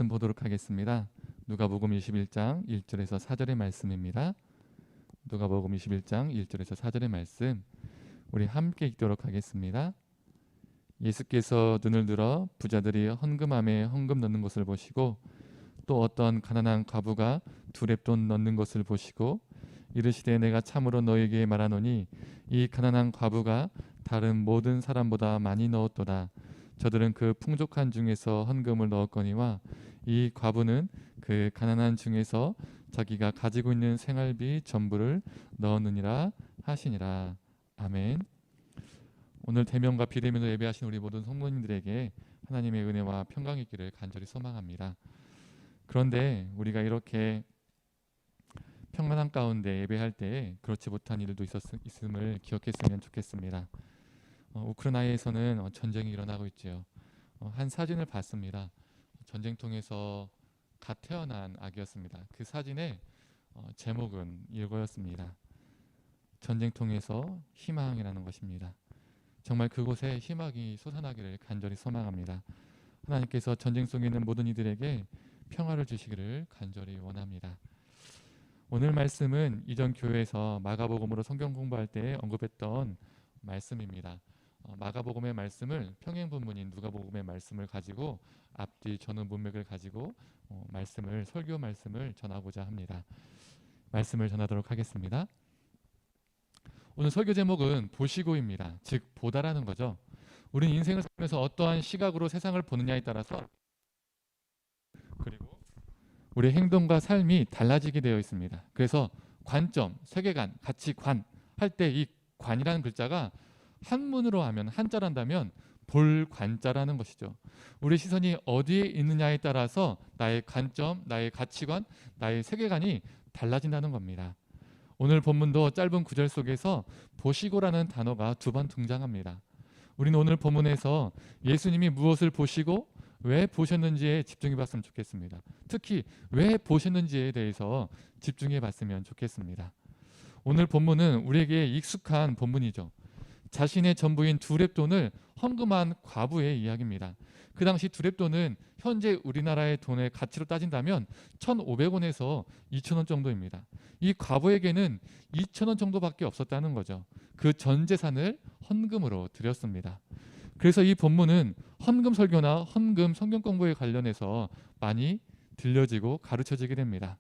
말씀 보도록 하겠습니다. 누가복음 21장 1절에서 4절의 말씀입니다. 누가복음 21장 1절에서 4절의 말씀 우리 함께 읽도록 하겠습니다. 예수께서 눈을 들어 부자들이 헌금함에 헌금 넣는 것을 보시고 또 어떤 가난한 과부가 두 렙돈 넣는 것을 보시고 이르시되 내가 참으로 너에게 말하노니 이 가난한 과부가 다른 모든 사람보다 많이 넣었도다. 저들은 그 풍족한 중에서 헌금을 넣었거니와 이 과부는 그 가난한 중에서 자기가 가지고 있는 생활비 전부를 넣었느니라 하시니라. 아멘. 오늘 대면과 비대면으로 예배하신 우리 모든 성도님들에게 하나님의 은혜와 평강이 있기를 간절히 소망합니다. 그런데 우리가 이렇게 평안한 가운데 예배할 때 그렇지 못한 일도 있음을 기억했으면 좋겠습니다. 우크라이나에서는 전쟁이 일어나고 있지요. 한 사진을 봤습니다. 전쟁통에서 갓 태어난 아기였습니다. 그 사진의 제목은 이거였습니다. 전쟁통에서 희망이라는 것입니다. 정말 그곳에 희망이 솟아나기를 간절히 소망합니다. 하나님께서 전쟁 속에 있는 모든 이들에게 평화를 주시기를 간절히 원합니다. 오늘 말씀은 이전 교회에서 마가복음으로 성경 공부할 때 언급했던 말씀입니다. 마가복음의 말씀을 평행본문인 누가복음의 말씀을 가지고 앞뒤 전후 문맥을 가지고 설교 말씀을 전하고자 합니다. 말씀을 전하도록 하겠습니다. 오늘 설교 제목은 보시고입니다. 즉 보다라는 거죠. 우리는 인생을 살면서 어떠한 시각으로 세상을 보느냐에 따라서 그리고 우리의 행동과 삶이 달라지게 되어 있습니다. 그래서 관점, 세계관, 가치관 할 때 이 관이라는 글자가 한문으로 하면 한자란다면 볼관자라는 것이죠. 우리 시선이 어디에 있느냐에 따라서 나의 관점, 나의 가치관, 나의 세계관이 달라진다는 겁니다. 오늘 본문도 짧은 구절 속에서 보시고라는 단어가 2번 등장합니다. 우리는 오늘 본문에서 예수님이 무엇을 보시고 왜 보셨는지에 집중해 봤으면 좋겠습니다. 특히 왜 보셨는지에 대해서 집중해 봤으면 좋겠습니다. 오늘 본문은 우리에게 익숙한 본문이죠. 자신의 전부인 두 렙돈을 헌금한 과부의 이야기입니다. 그 당시 두 렙돈은 현재 우리나라의 돈의 가치로 따진다면 1,500원에서 2,000원 정도입니다. 이 과부에게는 2,000원 정도밖에 없었다는 거죠. 그 전 재산을 헌금으로 드렸습니다. 그래서 이 본문은 헌금 설교나 헌금 성경 공부에 관련해서 많이 들려지고 가르쳐지게 됩니다.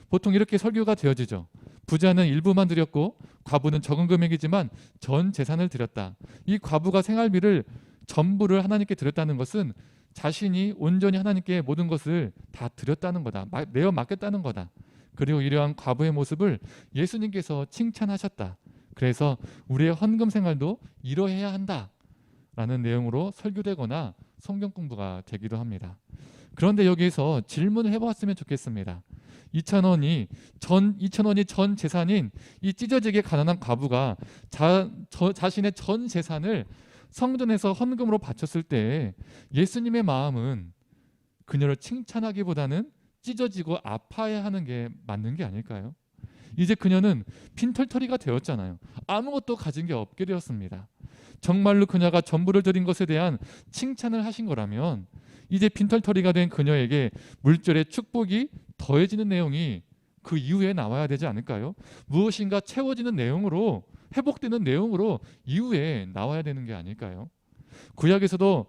보통 이렇게 설교가 되어지죠. 부자는 일부만 드렸고 과부는 적은 금액이지만 전 재산을 드렸다. 이 과부가 생활비를 전부를 하나님께 드렸다는 것은 자신이 온전히 하나님께 모든 것을 다 드렸다는 거다. 내어 맡겼다는 거다. 그리고 이러한 과부의 모습을 예수님께서 칭찬하셨다. 그래서 우리의 헌금 생활도 이러해야 한다 라는 내용으로 설교되거나 성경 공부가 되기도 합니다. 그런데 여기에서 질문을 해보았으면 좋겠습니다. 2,000원이 전 재산인 이 찢어지게 가난한 과부가 자신의 전 재산을 성전에서 헌금으로 바쳤을 때 예수님의 마음은 그녀를 칭찬하기보다는 찢어지고 아파해하는 게 맞는 게 아닐까요? 이제 그녀는 빈털터리가 되었잖아요. 아무것도 가진 게 없게 되었습니다. 정말로 그녀가 전부를 드린 것에 대한 칭찬을 하신 거라면 이제 빈털터리가 된 그녀에게 물질의 축복이 더해지는 내용이 그 이후에 나와야 되지 않을까요? 무엇인가 채워지는 내용으로, 회복되는 내용으로 이후에 나와야 되는 게 아닐까요? 구약에서도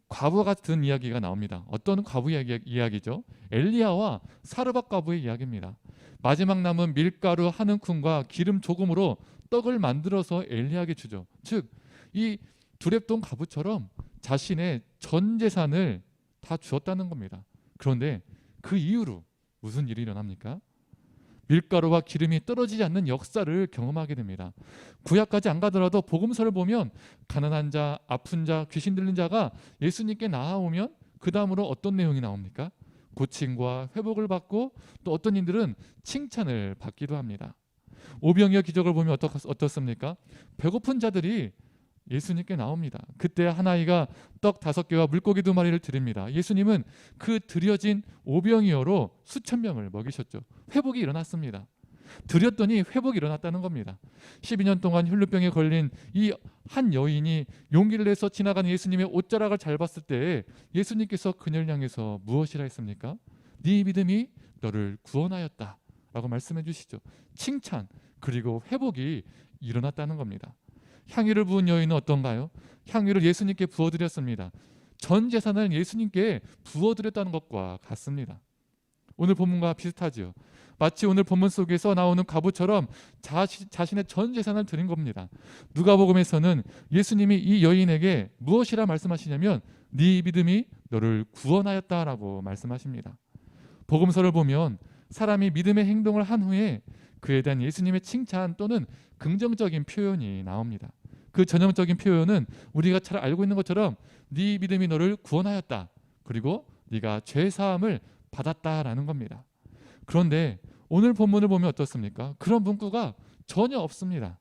과부와 같은 이야기가 나옵니다. 어떤 과부 이야기죠? 엘리야와 사르밧 과부의 이야기입니다. 마지막 남은 밀가루 한 움큼과 기름 조금으로 떡을 만들어서 엘리야에게 주죠. 즉 이 두 렙돈 과부처럼 자신의 전 재산을 다 주었다는 겁니다. 그런데 그 이후로 무슨 일이 일어납니까? 밀가루와 기름이 떨어지지 않는 역사를 경험하게 됩니다. 구약까지 안 가더라도 복음서를 보면 가난한 자, 아픈 자, 귀신 들린 자가 예수님께 나아오면 그 다음으로 어떤 내용이 나옵니까? 고침과 회복을 받고 또 어떤 이들은 칭찬을 받기도 합니다. 오병이어 기적을 보면 어떻습니까? 배고픈 자들이 예수님께 나옵니다. 그때 한 아이가 떡 5개와 물고기 2마리를 드립니다. 예수님은 그 드려진 오병이어로 수천 명을 먹이셨죠. 회복이 일어났습니다. 드렸더니 회복이 일어났다는 겁니다. 12년 동안 혈루병에 걸린 이 한 여인이 용기를 내서 지나가는 예수님의 옷자락을 잘 봤을 때 예수님께서 그녀를 향해서 무엇이라 했습니까? 네 믿음이 너를 구원하였다 라고 말씀해 주시죠. 칭찬 그리고 회복이 일어났다는 겁니다. 향유를 부은 여인은 어떤가요? 향유를 예수님께 부어드렸습니다. 전 재산을 예수님께 부어드렸다는 것과 같습니다. 오늘 본문과 비슷하지요. 마치 오늘 본문 속에서 나오는 과부처럼 자신의 전 재산을 드린 겁니다. 누가복음에서는 예수님이 이 여인에게 무엇이라 말씀하시냐면 네 믿음이 너를 구원하였다라고 말씀하십니다. 복음서를 보면 사람이 믿음의 행동을 한 후에 그에 대한 예수님의 칭찬 또는 긍정적인 표현이 나옵니다. 그 전형적인 표현은 우리가 잘 알고 있는 것처럼 네 믿음이 너를 구원하였다. 그리고 네가 죄사함을 받았다라는 겁니다. 그런데 오늘 본문을 보면 어떻습니까? 그런 문구가 전혀 없습니다.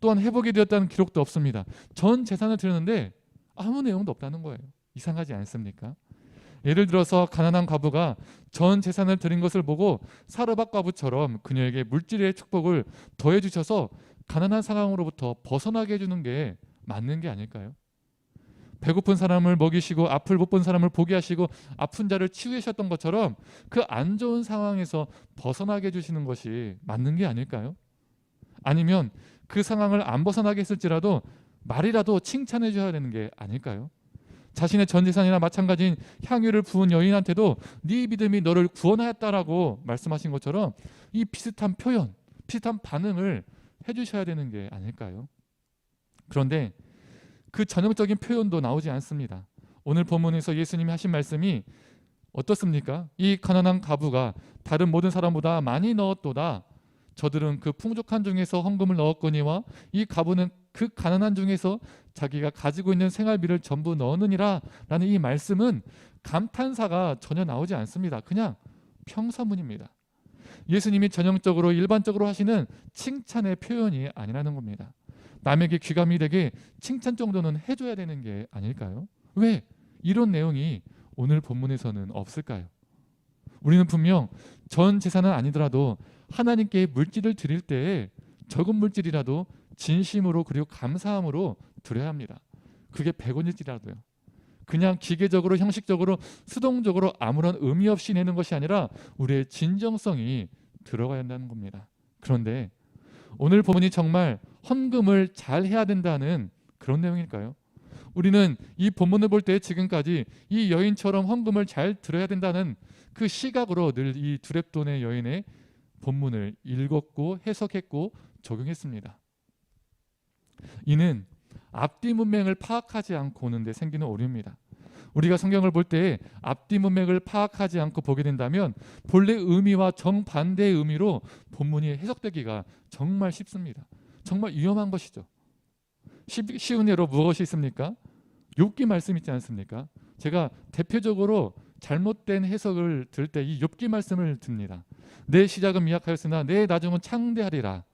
또한 회복이 되었다는 기록도 없습니다. 전 재산을 드렸는데 아무 내용도 없다는 거예요. 이상하지 않습니까? 예를 들어서 가난한 과부가 전 재산을 드린 것을 보고 사르밧 과부처럼 그녀에게 물질의 축복을 더해 주셔서 가난한 상황으로부터 벗어나게 해주는 게 맞는 게 아닐까요? 배고픈 사람을 먹이시고 앞을 못 본 사람을 보게 하시고 아픈 자를 치유하셨던 것처럼 그 안 좋은 상황에서 벗어나게 해주시는 것이 맞는 게 아닐까요? 아니면 그 상황을 안 벗어나게 했을지라도 말이라도 칭찬해 줘야 되는 게 아닐까요? 자신의 전 재산이나 마찬가지인 향유를 부은 여인한테도 네 믿음이 너를 구원하였다라고 말씀하신 것처럼 이 비슷한 표현, 비슷한 반응을 해주셔야 되는 게 아닐까요? 그런데 그 전형적인 표현도 나오지 않습니다. 오늘 본문에서 예수님이 하신 말씀이 어떻습니까? 이 가난한 과부가 다른 모든 사람보다 많이 넣었도다. 저들은 그 풍족한 중에서 헌금을 넣었거니와 이 과부는 그 가난한 중에서 자기가 가지고 있는 생활비를 전부 넣었느니라 라는 이 말씀은 감탄사가 전혀 나오지 않습니다. 그냥 평서문입니다. 예수님이 전형적으로 일반적으로 하시는 칭찬의 표현이 아니라는 겁니다. 남에게 귀감이 되게 칭찬 정도는 해줘야 되는 게 아닐까요? 왜 이런 내용이 오늘 본문에서는 없을까요? 우리는 분명 전 재산은 아니더라도 하나님께 물질을 드릴 때에 적은 물질이라도 진심으로 그리고 감사함으로 드려야 합니다. 그게 100원일지라도요. 그냥 기계적으로 형식적으로 수동적으로 아무런 의미 없이 내는 것이 아니라 우리의 진정성이 들어가야 한다는 겁니다. 그런데 오늘 본문이 정말 헌금을 잘 해야 된다는 그런 내용일까요? 우리는 이 본문을 볼 때 지금까지 이 여인처럼 헌금을 잘 들어야 된다는 그 시각으로 늘 이 두렙돈의 여인의 본문을 읽었고 해석했고 적용했습니다. 이는 앞뒤 문맥을 파악하지 않고 오는 데 생기는 오류입니다. 우리가 성경을 볼 때 앞뒤 문맥을 파악하지 않고 보게 된다면 본래 의미와 정반대의 의미로 본문이 해석되기가 정말 쉽습니다. 정말 위험한 것이죠. 쉬운 예로 무엇이 있습니까? 욥기 말씀 있지 않습니까? 제가 대표적으로 잘못된 해석을 들 때 이 욥기 말씀을 듭니다. 내 시작은 미약하였으나 내 나중은 창대하리라.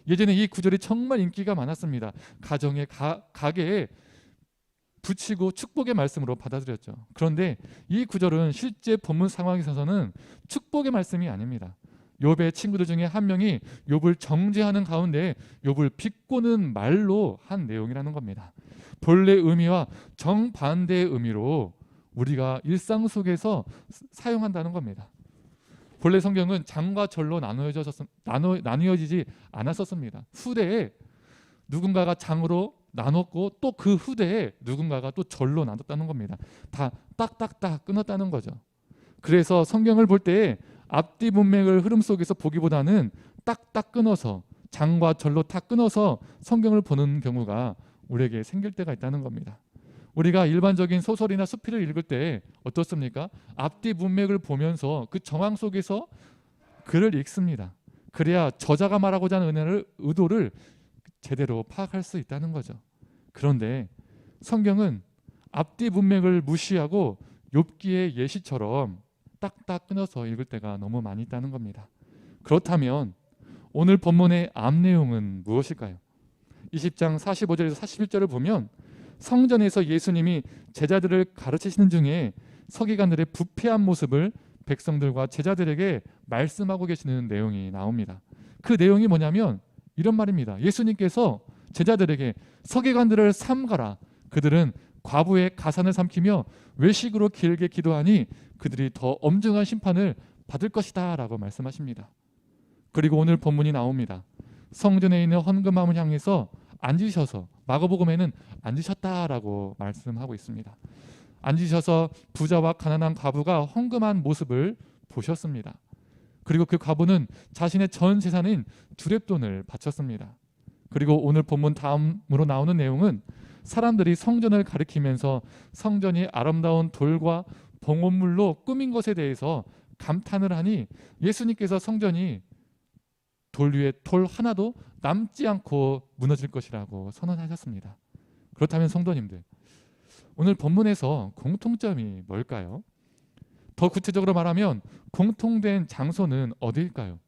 예전에 이 구절이 정말 인기가 많았습니다. 가정의 가게에 붙이고 축복의 말씀으로 받아들였죠. 그런데 이 구절은 실제 본문 상황에 있어서는 축복의 말씀이 아닙니다. 욥의 친구들 중에 한 명이 욥을 정죄하는 가운데 욥을 비꼬는 말로 한 내용이라는 겁니다. 본래 의미와 정반대의 의미로 우리가 일상 속에서 사용한다는 겁니다. 본래 성경은 장과 절로 나누어지지 않았었습니다. 후대에 누군가가 장으로 나눴고 또 그 후대에 누군가가 또 절로 나눴다는 겁니다. 다 딱딱딱 끊었다는 거죠. 그래서 성경을 볼 때 앞뒤 문맥을 흐름 속에서 보기보다는 딱딱 끊어서 장과 절로 다 끊어서 성경을 보는 경우가 우리에게 생길 때가 있다는 겁니다. 우리가 일반적인 소설이나 수필을 읽을 때 어떻습니까? 앞뒤 문맥을 보면서 그 정황 속에서 글을 읽습니다. 그래야 저자가 말하고자 하는 의도를 제대로 파악할 수 있다는 거죠. 그런데 성경은 앞뒤 문맥을 무시하고 욥기의 예시처럼 딱딱 끊어서 읽을 때가 너무 많이 있다는 겁니다. 그렇다면 오늘 본문의 앞 내용은 무엇일까요? 20장 45절에서 41절을 보면 성전에서 예수님이 제자들을 가르치시는 중에 서기관들의 부패한 모습을 백성들과 제자들에게 말씀하고 계시는 내용이 나옵니다. 그 내용이 뭐냐면 이런 말입니다. 예수님께서 제자들에게 서기관들을 삼가라. 그들은 과부의 가산을 삼키며 외식으로 길게 기도하니 그들이 더 엄중한 심판을 받을 것이다 라고 말씀하십니다. 그리고 오늘 본문이 나옵니다. 성전에 있는 헌금함을 향해서 앉으셔서, 마가복음에는 앉으셨다라고 말씀하고 있습니다. 앉으셔서 부자와 가난한 과부가 헌금한 모습을 보셨습니다. 그리고 그 과부는 자신의 전 재산인 두렙돈을 바쳤습니다. 그리고 오늘 본문 다음으로 나오는 내용은 사람들이 성전을 가리키면서 성전이 아름다운 돌과 봉헌물로 꾸민 것에 대해서 감탄을 하니 예수님께서 성전이 돌 위에 돌 하나도 남지 않고 무너질 것이라고 선언하셨습니다. 그렇다면 성도님들, 오늘 본문에서 공통점이 뭘까요? 더 구체적으로 말하면 공통된 장소는 어디일까요?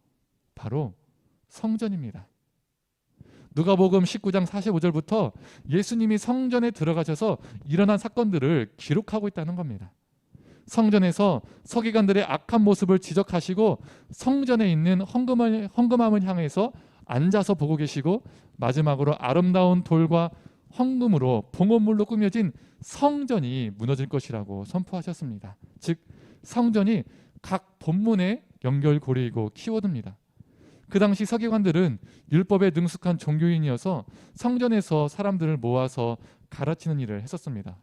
바로 성전입니다. 누가복음 19장 45절부터 예수님이 성전에 들어가셔서 일어난 사건들을 기록하고 있다는 겁니다. 성전에서 서기관들의 악한 모습을 지적하시고 성전에 있는 헌금함을 향해서 앉아서 보고 계시고, 마지막으로 아름다운 돌과 헌금으로 봉헌물로 꾸며진 성전이 무너질 것이라고 선포하셨습니다. 즉 성전이 각 본문의 연결고리이고 키워드입니다. 그 당시 서기관들은 율법에 능숙한 종교인이어서 성전에서 사람들을 모아서 가르치는 일을 했었습니다.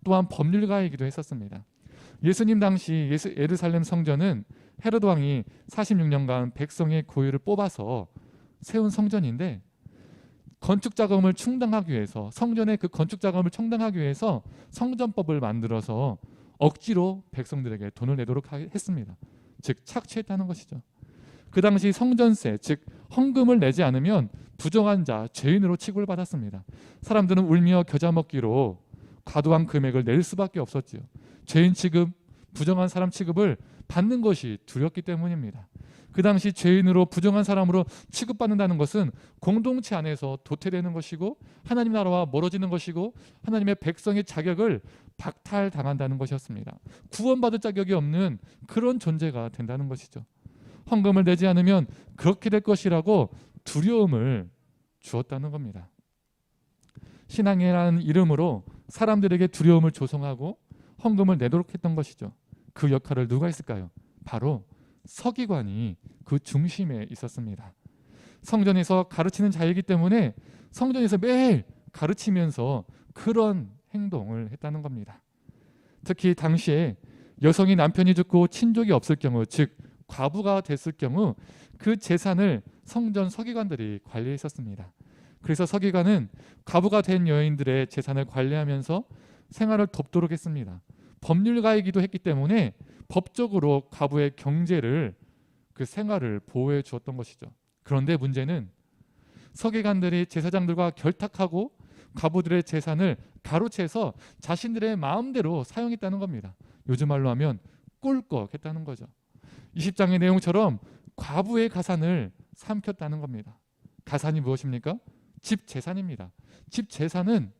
또한 법률가이기도 했었습니다. 예수님 당시 예루살렘 성전은 헤로드 왕이 46년간 백성의 고유를 뽑아서 세운 성전인데, 건축 자금을 충당하기 위해서, 성전의 그 건축 자금을 충당하기 위해서 성전법을 만들어서 억지로 백성들에게 돈을 내도록 했습니다. 즉 착취했다는 것이죠. 그 당시 성전세, 즉 헌금을 내지 않으면 부정한 자, 죄인으로 취급을 받았습니다. 사람들은 울며 겨자 먹기로 과도한 금액을 낼 수밖에 없었지요. 죄인 취급, 부정한 사람 취급을 받는 것이 두렵기 때문입니다. 그 당시 죄인으로 부정한 사람으로 취급받는다는 것은 공동체 안에서 도태되는 것이고 하나님 나라와 멀어지는 것이고 하나님의 백성의 자격을 박탈당한다는 것이었습니다. 구원받을 자격이 없는 그런 존재가 된다는 것이죠. 헌금을 내지 않으면 그렇게 될 것이라고 두려움을 주었다는 겁니다. 신앙이라는 이름으로 사람들에게 두려움을 조성하고 헌금을 내도록 했던 것이죠. 그 역할을 누가 했을까요? 바로 서기관이 그 중심에 있었습니다. 성전에서 가르치는 자이기 때문에 성전에서 매일 가르치면서 그런 행동을 했다는 겁니다. 특히 당시에 여성이 남편이 죽고 친족이 없을 경우, 즉 과부가 됐을 경우 그 재산을 성전 서기관들이 관리했었습니다. 그래서 서기관은 과부가 된 여인들의 재산을 관리하면서 생활을 돕도록 했습니다. 법률가이기도 했기 때문에 법적으로 과부의 경제를, 그 생활을 보호해 주었던 것이죠. 그런데 문제는 서기관들이 제사장들과 결탁하고 과부들의 재산을 가로채서 자신들의 마음대로 사용했다는 겁니다. 요즘 말로 하면 꿀꺽했다는 거죠. 20장의 내용처럼 과부의 가산을 삼켰다는 겁니다. 가산이 무엇입니까? 집 재산입니다. 집 재산은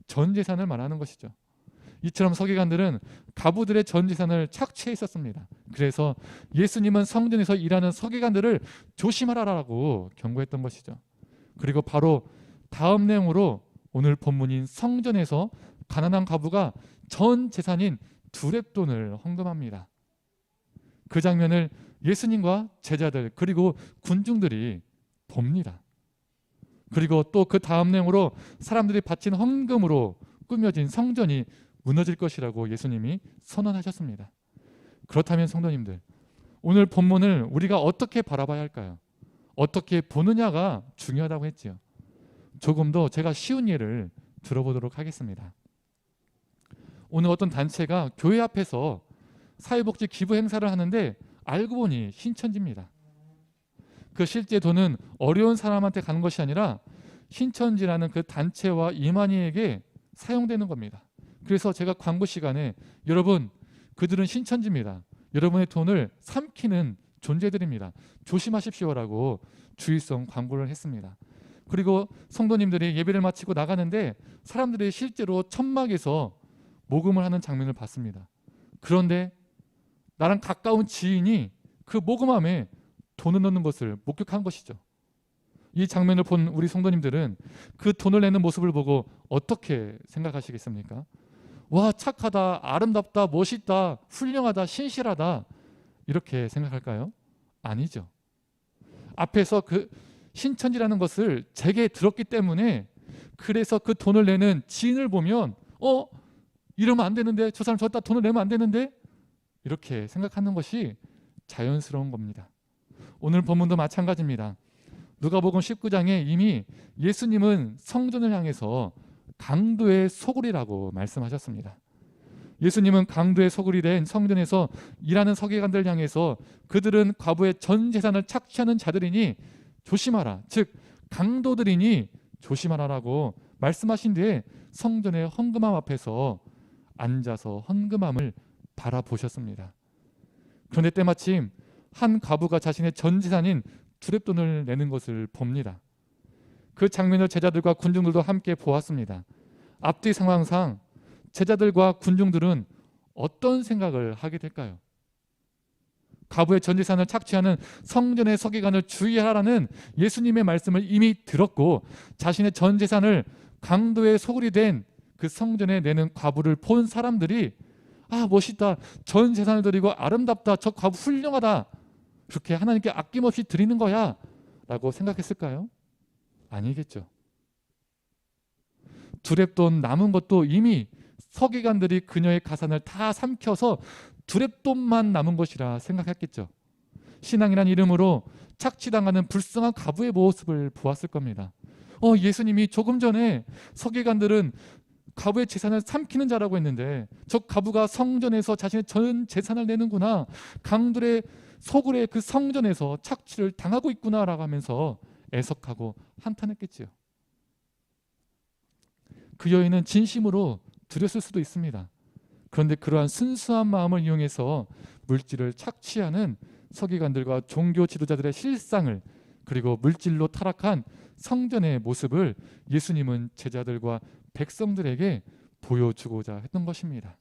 전 재산을 말하는 것이죠. 이처럼 서기관들은 과부들의 전 재산을 착취했었습니다. 그래서 예수님은 성전에서 일하는 서기관들을 조심하라라고 경고했던 것이죠. 그리고 바로 다음 내용으로 오늘 본문인 성전에서 가난한 과부가 전 재산인 두렙돈을 헌금합니다. 그 장면을 예수님과 제자들 그리고 군중들이 봅니다. 그리고 또 그 다음 내용으로 사람들이 바친 헌금으로 꾸며진 성전이 무너질 것이라고 예수님이 선언하셨습니다. 그렇다면 성도님들, 오늘 본문을 우리가 어떻게 바라봐야 할까요? 어떻게 보느냐가 중요하다고 했지요. 조금 더 제가 쉬운 예를 들어보도록 하겠습니다. 오늘 어떤 단체가 교회 앞에서 사회복지 기부 행사를 하는데 알고 보니 신천지입니다. 그 실제 돈은 어려운 사람한테 가는 것이 아니라 신천지라는 그 단체와 이만희에게 사용되는 겁니다. 그래서 제가 광고 시간에 여러분, 그들은 신천지입니다. 여러분의 돈을 삼키는 존재들입니다. 조심하십시오라고 주의성 광고를 했습니다. 그리고 성도님들이 예배를 마치고 나가는데 사람들이 실제로 천막에서 모금을 하는 장면을 봤습니다. 그런데 나랑 가까운 지인이 그 모금함에 돈을 넣는 것을 목격한 것이죠. 이 장면을 본 우리 성도님들은 그 돈을 내는 모습을 보고 어떻게 생각하시겠습니까? 와, 착하다, 아름답다, 멋있다, 훌륭하다, 신실하다, 이렇게 생각할까요? 아니죠. 앞에서 그 신천지라는 것을 제게 들었기 때문에, 그래서 그 돈을 내는 지인을 보면 이러면 안 되는데, 저 사람 저기다 돈을 내면 안 되는데, 이렇게 생각하는 것이 자연스러운 겁니다. 오늘 본문도 마찬가지입니다. 누가복음 19장에 이미 예수님은 성전을 향해서 강도의 소굴이라고 말씀하셨습니다. 예수님은 강도의 소굴이 된 성전에서 일하는 서기관들 향해서 그들은 과부의 전 재산을 착취하는 자들이니 조심하라, 즉 강도들이니 조심하라라고 말씀하신 뒤에 성전의 헌금함 앞에서 앉아서 헌금함을 바라보셨습니다. 그런데 때마침 한 과부가 자신의 전 재산인 두렙돈을 내는 것을 봅니다. 그 장면을 제자들과 군중들도 함께 보았습니다. 앞뒤 상황상 제자들과 군중들은 어떤 생각을 하게 될까요? 과부의 전 재산을 착취하는 성전의 서기관을 주의하라는 예수님의 말씀을 이미 들었고, 자신의 전 재산을 강도의 소굴이 된 그 성전에 내는 과부를 본 사람들이 멋있다, 전 재산을 드리고 아름답다, 저 과부 훌륭하다, 그렇게 하나님께 아낌없이 드리는 거야 라고 생각했을까요? 아니겠죠. 두렙돈 남은 것도 이미 서기관들이 그녀의 가산을 다 삼켜서 두렙돈만 남은 것이라 생각했겠죠. 신앙이란 이름으로 착취당하는 불쌍한 과부의 모습을 보았을 겁니다. 예수님이 조금 전에 서기관들은 과부의 재산을 삼키는 자라고 했는데, 저 과부가 성전에서 자신의 전 재산을 내는구나, 강들의 소굴의 그 성전에서 착취를 당하고 있구나라고 하면서 애석하고 한탄했겠지요. 그 여인은 진심으로 드렸을 수도 있습니다. 그런데 그러한 순수한 마음을 이용해서 물질을 착취하는 서기관들과 종교 지도자들의 실상을, 그리고 물질로 타락한 성전의 모습을 예수님은 제자들과 백성들에게 보여주고자 했던 것입니다.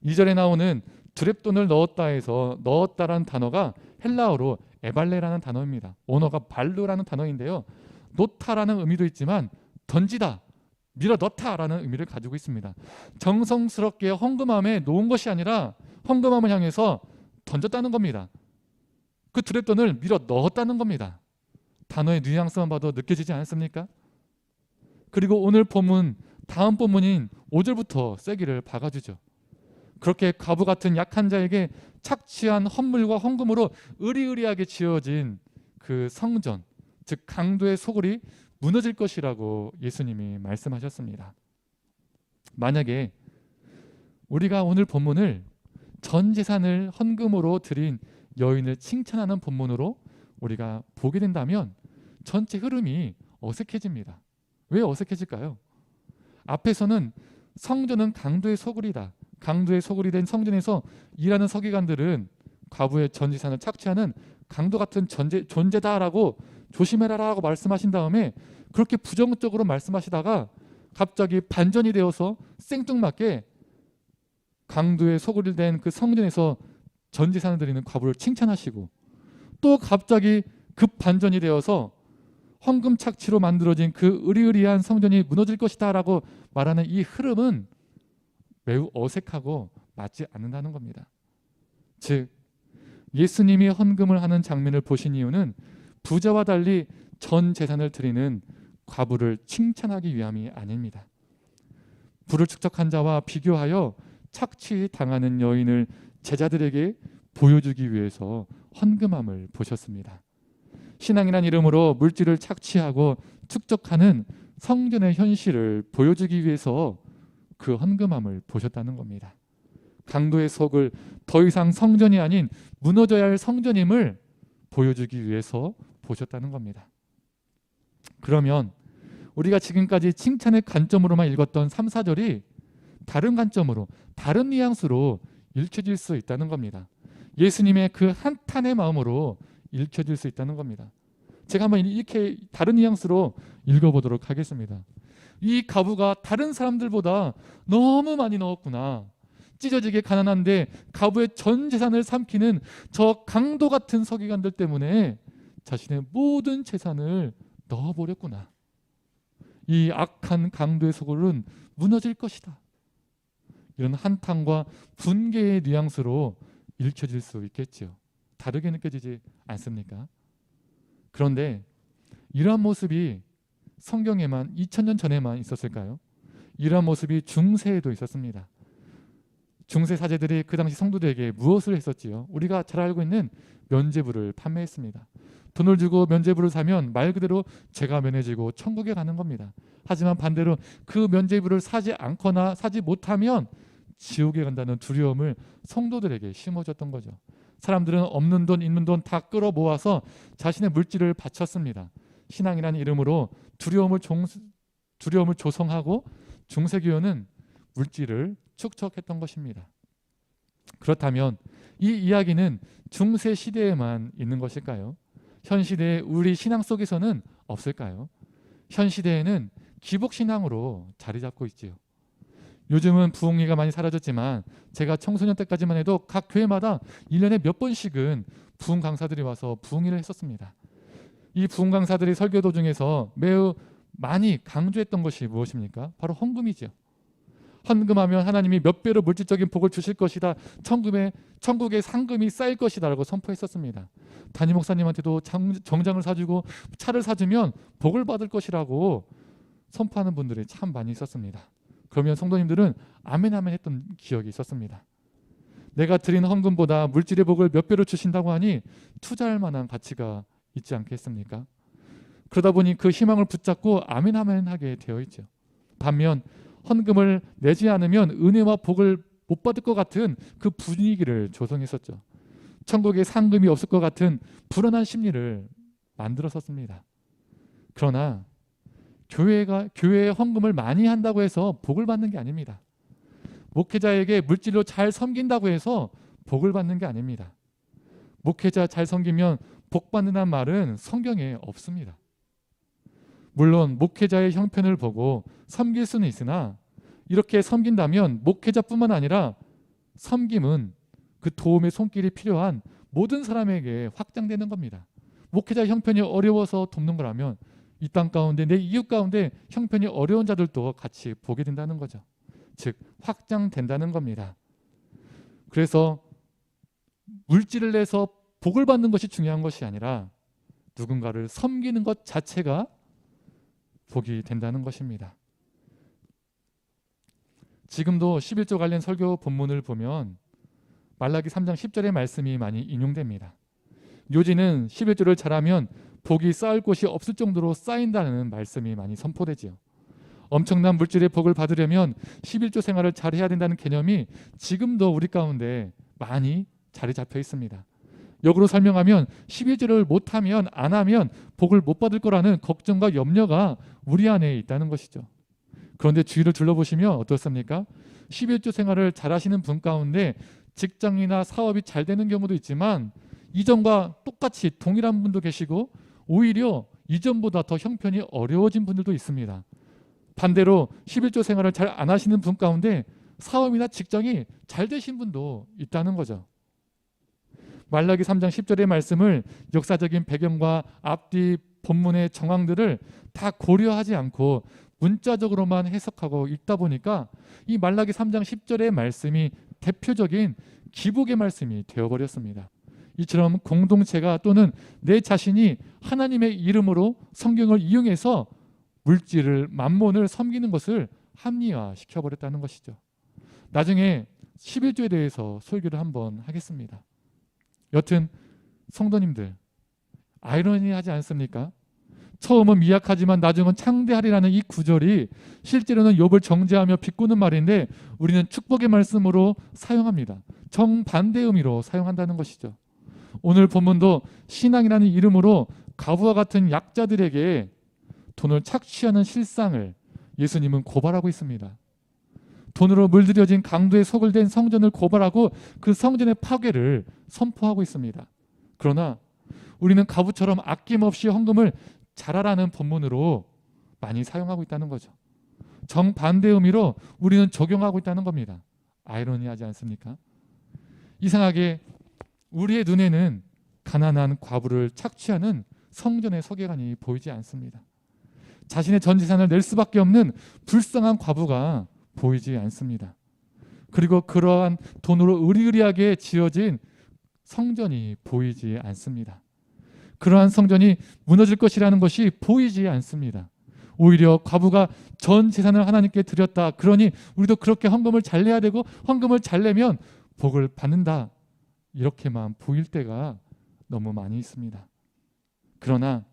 2절에 나오는 두렙돈을 넣었다에서 넣었다라는 단어가 헬라어로 에발레라는 단어입니다. 원어가 발루라는 단어인데요, 놓다라는 의미도 있지만 던지다, 밀어 넣다라는 의미를 가지고 있습니다. 정성스럽게 헌금함에 놓은 것이 아니라 헌금함을 향해서 던졌다는 겁니다. 그 두렙돈을 밀어 넣었다는 겁니다. 단어의 뉘앙스만 봐도 느껴지지 않습니까? 그리고 오늘 본문, 다음 본문인 5절부터 세기를 박아주죠. 그렇게 과부 같은 약한 자에게 착취한 헌물과 헌금으로 으리으리하게 지어진 그 성전, 즉 강도의 소굴이 무너질 것이라고 예수님이 말씀하셨습니다. 만약에 우리가 오늘 본문을 전 재산을 헌금으로 드린 여인을 칭찬하는 본문으로 우리가 보게 된다면 전체 흐름이 어색해집니다. 왜 어색해질까요? 앞에서는 성전은 강도의 소굴이다, 강도의 소굴이 된 성전에서 일하는 서기관들은 과부의 전 재산을 착취하는 강도 같은 존재다라고 조심해라라고 말씀하신 다음에 그렇게 부정적으로 말씀하시다가 갑자기 반전이 되어서 생뚱맞게 강도의 소굴이 된 그 성전에서 전 재산을 드리는 과부를 칭찬하시고, 또 갑자기 급 반전이 되어서 헌금 착취로 만들어진 그 으리으리한 성전이 무너질 것이다 라고 말하는 이 흐름은 매우 어색하고 맞지 않는다는 겁니다. 즉 예수님이 헌금을 하는 장면을 보신 이유는 부자와 달리 전 재산을 드리는 과부를 칭찬하기 위함이 아닙니다. 부를 축적한 자와 비교하여 착취당하는 여인을 제자들에게 보여주기 위해서 헌금함을 보셨습니다. 신앙이란 이름으로 물질을 착취하고 축적하는 성전의 현실을 보여주기 위해서 그 헌금함을 보셨다는 겁니다. 강도의 속을 더 이상 성전이 아닌 무너져야 할 성전임을 보여주기 위해서 보셨다는 겁니다. 그러면 우리가 지금까지 칭찬의 관점으로만 읽었던 3, 4절이 다른 관점으로, 다른 뉘앙스로 읽혀질 수 있다는 겁니다. 예수님의 그 한탄의 마음으로 읽혀질 수 있다는 겁니다. 제가 한번 이렇게 다른 뉘앙스로 읽어보도록 하겠습니다. 이 과부가 다른 사람들보다 너무 많이 넣었구나, 찢어지게 가난한데 가부의 전 재산을 삼키는 저 강도 같은 서기관들 때문에 자신의 모든 재산을 넣어버렸구나. 이 악한 강도의 소굴은 무너질 것이다. 이런 한탄과 분개의 뉘앙스로 읽혀질 수 있겠지요. 다르게 느껴지지 않습니까? 그런데 이러한 모습이 성경에만 2000년 전에만 있었을까요? 이러한 모습이 중세에도 있었습니다. 중세 사제들이 그 당시 성도들에게 무엇을 했었지요? 우리가 잘 알고 있는 면죄부를 판매했습니다. 돈을 주고 면죄부를 사면 말 그대로 죄가 면해지고 천국에 가는 겁니다. 하지만 반대로 그 면죄부를 사지 않거나 사지 못하면 지옥에 간다는 두려움을 성도들에게 심어줬던 거죠. 사람들은 없는 돈 있는 돈 다 끌어 모아서 자신의 물질을 바쳤습니다. 신앙이라는 이름으로 두려움을 조성하고 중세교회는 물질을 축적했던 것입니다. 그렇다면 이 이야기는 중세 시대에만 있는 것일까요? 현 시대의 우리 신앙 속에서는 없을까요? 현 시대에는 기복신앙으로 자리 잡고 있지요. 요즘은 부흥리가 많이 사라졌지만 제가 청소년 때까지만 해도 각 교회마다 1년에 몇 번씩은 부흥 강사들이 와서 부흥회를 했었습니다. 이 부흥 강사들이 설교 도중에서 매우 많이 강조했던 것이 무엇입니까? 바로 헌금이죠. 헌금하면 하나님이 몇 배로 물질적인 복을 주실 것이다. 천국에 상금이 쌓일 것이다 라고 선포했었습니다. 담임 목사님한테도 정장을 사주고 차를 사주면 복을 받을 것이라고 선포하는 분들이 참 많이 있었습니다. 그러면 성도님들은 아멘 아멘 했던 기억이 있었습니다. 내가 드린 헌금보다 물질의 복을 몇 배로 주신다고 하니 투자할 만한 가치가 있지 않겠습니까? 그러다 보니 그 희망을 붙잡고 아멘 아멘 하게 되어 있죠. 반면 헌금을 내지 않으면 은혜와 복을 못 받을 것 같은 그 분위기를 조성했었죠. 천국에 상금이 없을 것 같은 불안한 심리를 만들었었습니다. 그러나 교회에 헌금을 많이 한다고 해서 복을 받는 게 아닙니다. 목회자에게 물질로 잘 섬긴다고 해서 복을 받는 게 아닙니다. 목회자 잘 섬기면 복 받는다는 말은 성경에 없습니다. 물론 목회자의 형편을 보고 섬길 수는 있으나 이렇게 섬긴다면 목회자뿐만 아니라 섬김은 그 도움의 손길이 필요한 모든 사람에게 확장되는 겁니다. 목회자 형편이 어려워서 돕는 거라면 이 땅 가운데 내 이웃 가운데 형편이 어려운 자들도 같이 보게 된다는 거죠. 즉 확장된다는 겁니다. 그래서 물질을 내서 복을 받는 것이 중요한 것이 아니라 누군가를 섬기는 것 자체가 복이 된다는 것입니다. 지금도 11조 관련 설교 본문을 보면 말라기 3장 10절의 말씀이 많이 인용됩니다. 묘지는 11조를 잘하면 복이 쌓을 곳이 없을 정도로 쌓인다는 말씀이 많이 선포되지요. 엄청난 물질의 복을 받으려면 11조 생활을 잘해야 된다는 개념이 지금도 우리 가운데 많이 자리 잡혀 있습니다. 역으로 설명하면 11조를 못하면 안 하면 복을 못 받을 거라는 걱정과 염려가 우리 안에 있다는 것이죠. 그런데 주위를 둘러보시면 어떻습니까? 11조 생활을 잘하시는 분 가운데 직장이나 사업이 잘 되는 경우도 있지만 이전과 똑같이 동일한 분도 계시고 오히려 이전보다 더 형편이 어려워진 분들도 있습니다. 반대로 11조 생활을 잘 안 하시는 분 가운데 사업이나 직장이 잘 되신 분도 있다는 거죠. 말라기 3장 10절의 말씀을 역사적인 배경과 앞뒤 본문의 정황들을 다 고려하지 않고 문자적으로만 해석하고 읽다 보니까 이 말라기 3장 10절의 말씀이 대표적인 기복의 말씀이 되어버렸습니다. 이처럼 공동체가 또는 내 자신이 하나님의 이름으로 성경을 이용해서 물질을 만몬을 섬기는 것을 합리화시켜버렸다는 것이죠. 나중에 11조에 대해서 설교를 한번 하겠습니다. 여튼 성도님들 아이러니하지 않습니까? 처음은 미약하지만 나중은 창대하리라는 이 구절이 실제로는 욥을 정죄하며 비꼬는 말인데 우리는 축복의 말씀으로 사용합니다. 정반대 의미로 사용한다는 것이죠. 오늘 본문도 신앙이라는 이름으로 가부와 같은 약자들에게 돈을 착취하는 실상을 예수님은 고발하고 있습니다. 돈으로 물들여진 강도의 속을 댄 성전을 고발하고 그 성전의 파괴를 선포하고 있습니다. 그러나 우리는 가부처럼 아낌없이 헌금을 잘하라는 본문으로 많이 사용하고 있다는 거죠. 정반대 의미로 우리는 적용하고 있다는 겁니다. 아이러니하지 않습니까? 이상하게 우리의 눈에는 가난한 과부를 착취하는 성전의 서기관이 보이지 않습니다. 자신의 전 재산을 낼 수밖에 없는 불쌍한 과부가 보이지 않습니다. 그리고 그러한 돈으로 의리의리하게 지어진 성전이 보이지 않습니다. 그러한 성전이 무너질 것이라는 것이 보이지 않습니다. 오히려 과부가 전 재산을 하나님께 드렸다. 그러니 우리도 그렇게 헌금을 잘 내야 되고 헌금을 잘 내면 복을 받는다. 이렇게만 보일 때가 너무 많이 있습니다. 그러나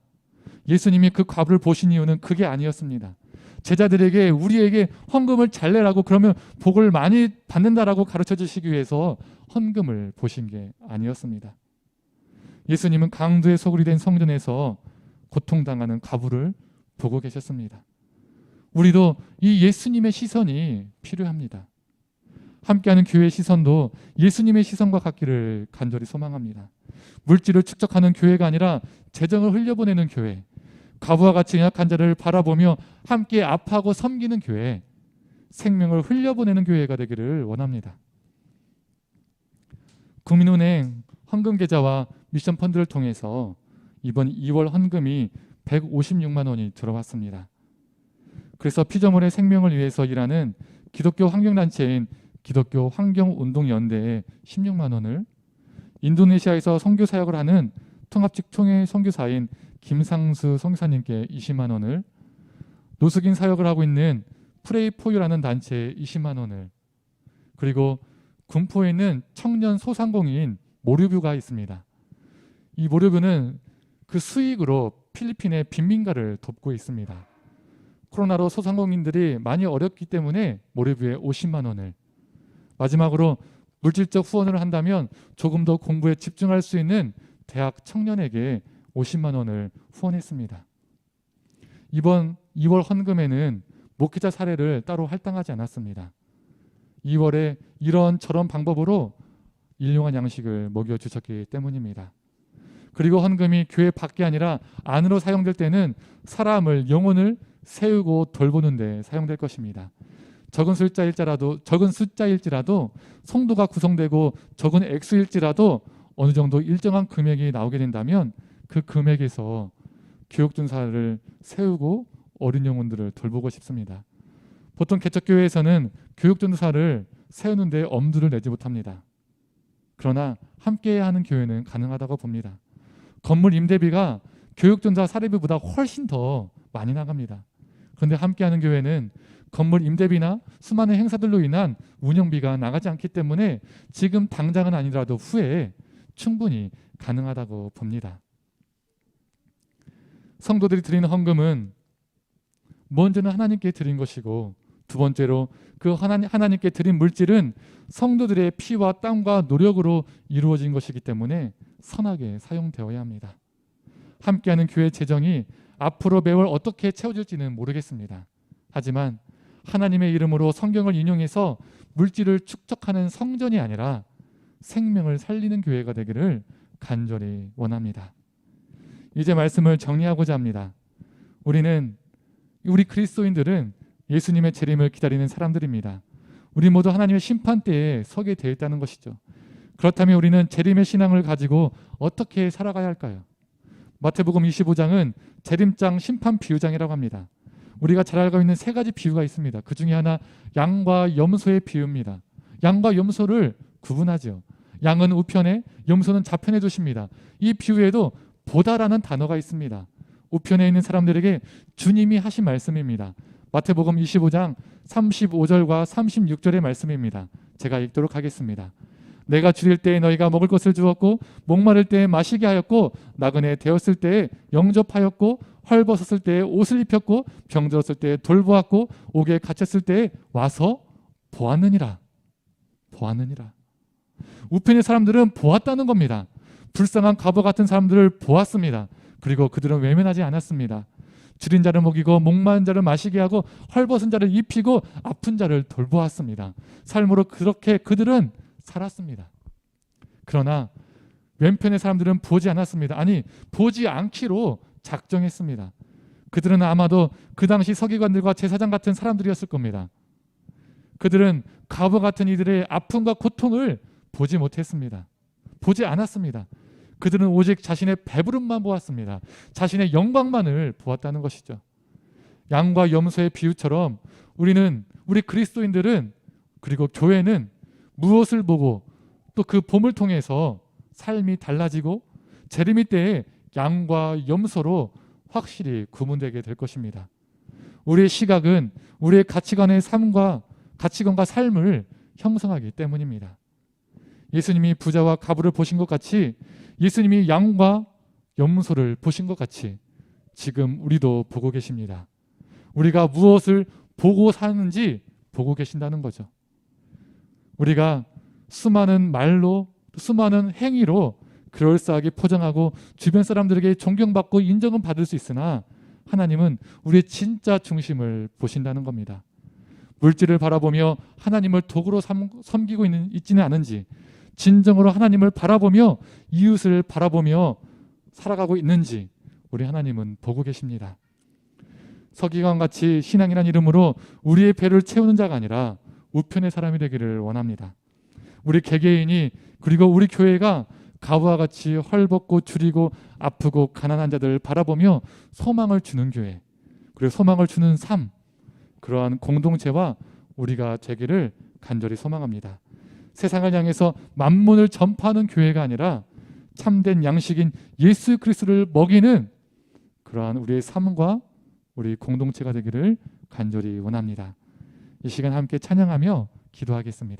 예수님이 그 과부를 보신 이유는 그게 아니었습니다. 제자들에게 우리에게 헌금을 잘 내라고 그러면 복을 많이 받는다라고 가르쳐 주시기 위해서 헌금을 보신 게 아니었습니다. 예수님은 강도의 소굴이 된 성전에서 고통당하는 과부를 보고 계셨습니다. 우리도 이 예수님의 시선이 필요합니다. 함께하는 교회의 시선도 예수님의 시선과 같기를 간절히 소망합니다. 물질을 축적하는 교회가 아니라 재정을 흘려보내는 교회, 과부와 같이 연약한 자를 바라보며 함께 아파하고 섬기는 교회, 생명을 흘려보내는 교회가 되기를 원합니다. 국민은행 헌금 계좌와 미션 펀드를 통해서 이번 2월 헌금이 156만 원이 들어왔습니다. 그래서 피조물의 생명을 위해서 일하는 기독교 환경단체인 기독교 환경운동연대에 16만 원을, 인도네시아에서 선교 사역을 하는 통합직 총회 선교사인 김상수 선교사님께 20만 원을, 노숙인 사역을 하고 있는 프레이포유라는 단체에 20만 원을, 그리고 군포에 있는 청년 소상공인 모류뷰가 있습니다. 이 모류뷰는 그 수익으로 필리핀의 빈민가를 돕고 있습니다. 코로나로 소상공인들이 많이 어렵기 때문에 모류뷰에 50만 원을, 마지막으로 물질적 후원을 한다면 조금 더 공부에 집중할 수 있는 대학 청년에게 50만 원을 후원했습니다. 이번 2월 헌금에는 목회자 사례를 따로 할당하지 않았습니다. 2월에 이런 저런 방법으로 일용한 양식을 먹여주셨기 때문입니다. 그리고 헌금이 교회 밖이 아니라 안으로 사용될 때는 사람을, 영혼을 세우고 돌보는 데 사용될 것입니다. 적은 숫자일지라도 성도가 구성되고 적은 액수일지라도 어느 정도 일정한 금액이 나오게 된다면 그 금액에서 교육전사를 세우고 어린 영혼들을 돌보고 싶습니다. 보통 개척교회에서는 교육전사를 세우는데 엄두를 내지 못합니다. 그러나 함께해야 하는 교회는 가능하다고 봅니다. 건물 임대비가 교육전사 사례비보다 훨씬 더 많이 나갑니다. 그런데 함께하는 교회는 건물 임대비나 수많은 행사들로 인한 운영비가 나가지 않기 때문에 지금 당장은 아니라도 후에 충분히 가능하다고 봅니다. 성도들이 드리는 헌금은 먼저는 하나님께 드린 것이고, 두 번째로 그 하나님께 드린 물질은 성도들의 피와 땀과 노력으로 이루어진 것이기 때문에 선하게 사용되어야 합니다. 함께하는 교회 재정이 앞으로 매월 어떻게 채워질지는 모르겠습니다. 하지만 하나님의 이름으로 성경을 인용해서 물질을 축적하는 성전이 아니라 생명을 살리는 교회가 되기를 간절히 원합니다. 이제 말씀을 정리하고자 합니다. 우리 그리스도인들은 예수님의 재림을 기다리는 사람들입니다. 우리 모두 하나님의 심판대에 서게 되어 있다는 것이죠. 그렇다면 우리는 재림의 신앙을 가지고 어떻게 살아가야 할까요? 마태복음 25장은 재림장 심판 비유장이라고 합니다. 우리가 잘 알고 있는 세 가지 비유가 있습니다. 그 중에 하나 양과 염소의 비유입니다. 양과 염소를 구분하죠. 양은 우편에, 염소는 좌편에 두십니다. 이 비유에도 보다라는 단어가 있습니다. 우편에 있는 사람들에게 주님이 하신 말씀입니다. 마태복음 25장 35절과 36절의 말씀입니다. 제가 읽도록 하겠습니다. 내가 줄일 때에 너희가 먹을 것을 주었고, 목마를 때에 마시게 하였고, 나그네 되었을 때에 영접하였고, 헐벗었을 때에 옷을 입혔고, 병들었을 때에 돌보았고, 옥에 갇혔을 때에 와서 보았느니라. 우편의 사람들은 보았다는 겁니다. 불쌍한 과부 같은 사람들을 보았습니다. 그리고 그들은 외면하지 않았습니다. 줄인 자를 먹이고, 목마른 자를 마시게 하고, 헐벗은 자를 입히고, 아픈 자를 돌보았습니다. 삶으로 그렇게 그들은 살았습니다. 그러나 왼편의 사람들은 보지 않았습니다. 아니, 보지 않기로 작정했습니다. 그들은 아마도 그 당시 서기관들과 제사장 같은 사람들이었을 겁니다. 그들은 과부 같은 이들의 아픔과 고통을 보지 못했습니다. 보지 않았습니다. 그들은 오직 자신의 배부름만 보았습니다. 자신의 영광만을 보았다는 것이죠. 양과 염소의 비유처럼 우리 그리스도인들은, 그리고 교회는 무엇을 보고 또 그 봄을 통해서 삶이 달라지고 재림이 때에 양과 염소로 확실히 구분되게 될 것입니다. 우리의 시각은 우리의 가치관과 삶을 형성하기 때문입니다. 예수님이 부자와 과부를 보신 것 같이, 예수님이 양과 염소를 보신 것 같이 지금 우리도 보고 계십니다. 우리가 무엇을 보고 사는지 보고 계신다는 거죠. 우리가 수많은 말로, 수많은 행위로 그럴싸하게 포장하고 주변 사람들에게 존경받고 인정은 받을 수 있으나 하나님은 우리의 진짜 중심을 보신다는 겁니다. 물질을 바라보며 하나님을 도구로 섬기고 있지는 않은지, 진정으로 하나님을 바라보며 이웃을 바라보며 살아가고 있는지 우리 하나님은 보고 계십니다. 서기관같이 신앙이란 이름으로 우리의 배를 채우는 자가 아니라 우편의 사람이 되기를 원합니다. 우리 개개인이, 그리고 우리 교회가 가부와 같이 헐벗고 줄이고 아프고 가난한 자들을 바라보며 소망을 주는 교회, 그리고 소망을 주는 삶, 그러한 공동체와 우리가 되기를 간절히 소망합니다. 세상을 향해서 만문을 전파하는 교회가 아니라 참된 양식인 예수 그리스도를 먹이는 그러한 우리의 삶과 우리 공동체가 되기를 간절히 원합니다. 이 시간 함께 찬양하며 기도하겠습니다.